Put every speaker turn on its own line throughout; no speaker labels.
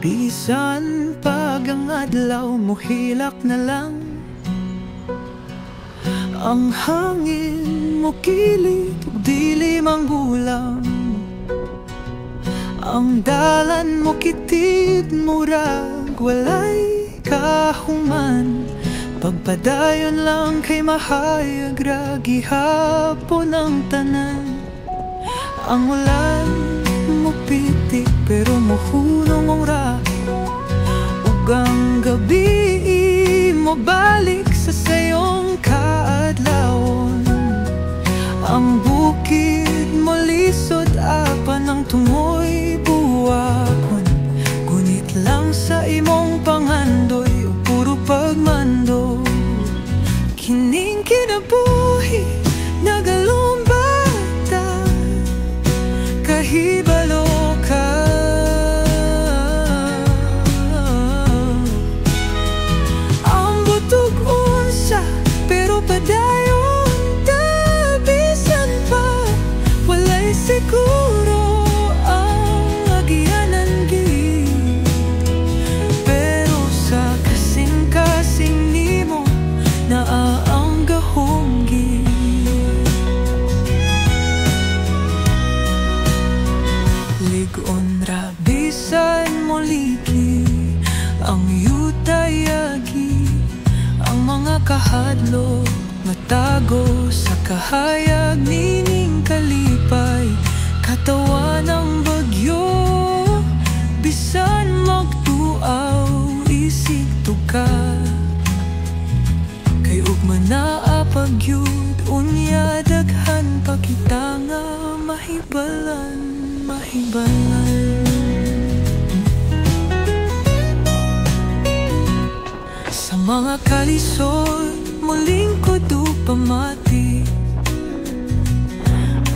Bisan pag ang adlaw mo hilak na lang, ang hangin mo kilit ug dili manggulang. Ang dalan mo kitid murag walay kahuman, pagpadayon lang kay mahayag ra gihapon ang tanan. Ang ulan mo pitik pero mohulong ang ra, ug ang gabi mo balik sa sayong kaadlawon. Ang bukid mo lisod apan ang tungoy buwakon, gunit lang sa imong pangandoy o puro pagmando. Kining kinabuhi nagalumbata, kahibalo ka. Ang butog unsa pero padayon tabisan pa, walay siguro ang agyanan gid. Pero sa kasing-kasing nimo naa ang gahom gid. Ligon ra bisan mo liki ang yutayagi, ang mga kahadlok matago sa kahayag nining kalipay. Katawan ng bagyo bisan magtuaw isig tuka, kay ugma naa pagyud unya daghan pa kita nga mahibalan. Sa mga kalisod muling kudu pamati,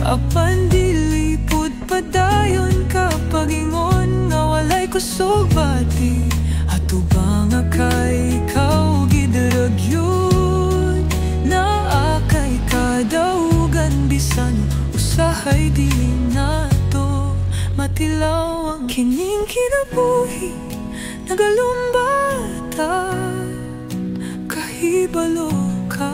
apan dilipod padayon ka pagingon nga walay kusog bati. Atubang kay ikaw gidarag yun, naa kay kadaugan bisan usahay dili nato matilaw. Ang kining kinabuhi nagalumbata, kahibalo ka.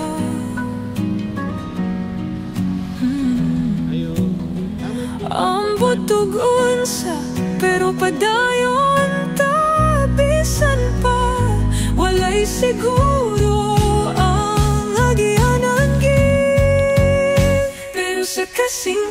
Ang butog unsa pero padayon tabisan pa, walay siguro ang agyanan gid. Pero sa kasing